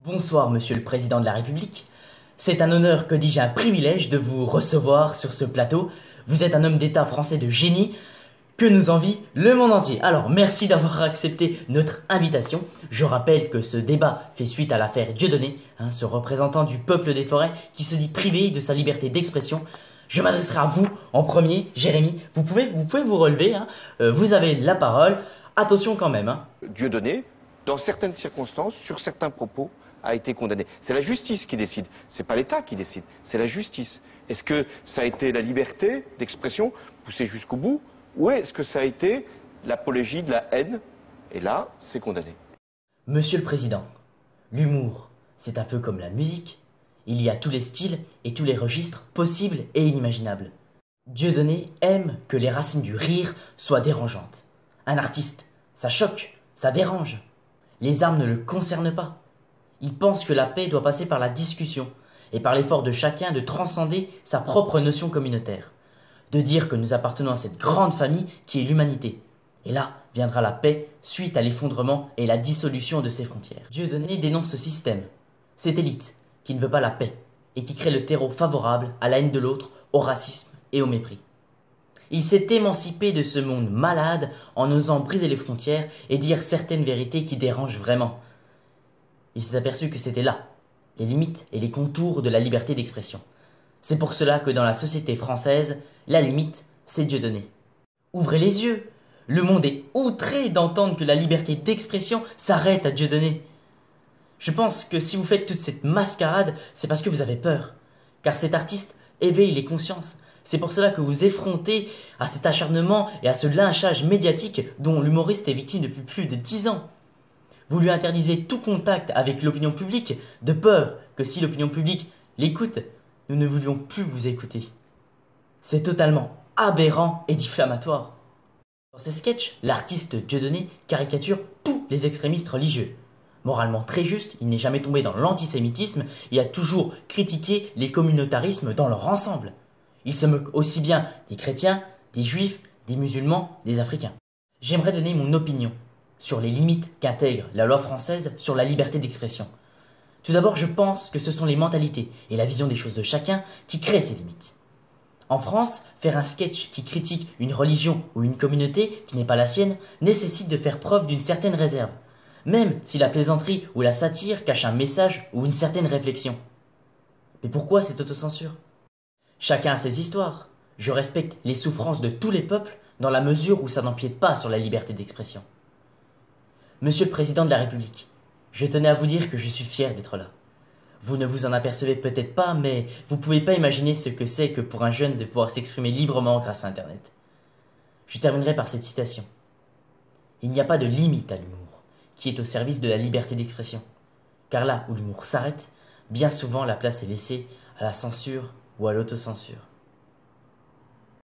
Bonsoir, Monsieur le Président de la République. C'est un honneur, que dis-je, un privilège de vous recevoir sur ce plateau. Vous êtes un homme d'État français de génie que nous envie le monde entier. Alors, merci d'avoir accepté notre invitation. Je rappelle que ce débat fait suite à l'affaire Dieudonné, ce représentant du peuple des forêts qui se dit privé de sa liberté d'expression. Je m'adresserai à vous en premier, Jérémy. Vous pouvez vous relever, vous avez la parole. Attention quand même. Dieudonné, dans certaines circonstances, sur certains propos, a été condamné. C'est la justice qui décide, c'est pas l'État qui décide, c'est la justice. Est-ce que ça a été la liberté d'expression poussée jusqu'au bout, ou est-ce que ça a été l'apologie de la haine? Et là, c'est condamné. Monsieur le Président, l'humour, c'est un peu comme la musique. Il y a tous les styles et tous les registres possibles et inimaginables. Dieudonné aime que les racines du rire soient dérangeantes. Un artiste, ça choque, ça dérange. Les armes ne le concernent pas. Il pense que la paix doit passer par la discussion et par l'effort de chacun de transcender sa propre notion communautaire, de dire que nous appartenons à cette grande famille qui est l'humanité. Et là viendra la paix suite à l'effondrement et la dissolution de ses frontières. Dieudonné dénonce ce système, cette élite qui ne veut pas la paix et qui crée le terreau favorable à la haine de l'autre, au racisme et au mépris. Il s'est émancipé de ce monde malade en osant briser les frontières et dire certaines vérités qui dérangent vraiment. Il s'est aperçu que c'était là, les limites et les contours de la liberté d'expression. C'est pour cela que dans la société française, la limite, c'est Dieudonné. Ouvrez les yeux! Le monde est outré d'entendre que la liberté d'expression s'arrête à Dieudonné. Je pense que si vous faites toute cette mascarade, c'est parce que vous avez peur. Car cet artiste éveille les consciences. C'est pour cela que vous effrontez à cet acharnement et à ce lynchage médiatique dont l'humoriste est victime depuis plus de 10 ans. Vous lui interdisez tout contact avec l'opinion publique, de peur que si l'opinion publique l'écoute, nous ne voulions plus vous écouter. C'est totalement aberrant et diffamatoire. Dans ses sketchs, l'artiste Dieudonné caricature tous les extrémistes religieux. Moralement très juste, il n'est jamais tombé dans l'antisémitisme et a toujours critiqué les communautarismes dans leur ensemble. Il se moque aussi bien des chrétiens, des juifs, des musulmans, des africains. J'aimerais donner mon opinion sur les limites qu'intègre la loi française sur la liberté d'expression. Tout d'abord, je pense que ce sont les mentalités et la vision des choses de chacun qui créent ces limites. En France, faire un sketch qui critique une religion ou une communauté qui n'est pas la sienne nécessite de faire preuve d'une certaine réserve, même si la plaisanterie ou la satire cache un message ou une certaine réflexion. Mais pourquoi cette autocensure? Chacun a ses histoires. Je respecte les souffrances de tous les peuples dans la mesure où ça n'empiète pas sur la liberté d'expression. Monsieur le Président de la République, je tenais à vous dire que je suis fier d'être là. Vous ne vous en apercevez peut-être pas, mais vous ne pouvez pas imaginer ce que c'est que pour un jeune de pouvoir s'exprimer librement grâce à Internet. Je terminerai par cette citation. Il n'y a pas de limite à l'humour, qui est au service de la liberté d'expression. Car là où l'humour s'arrête, bien souvent la place est laissée à la censure ou à l'autocensure.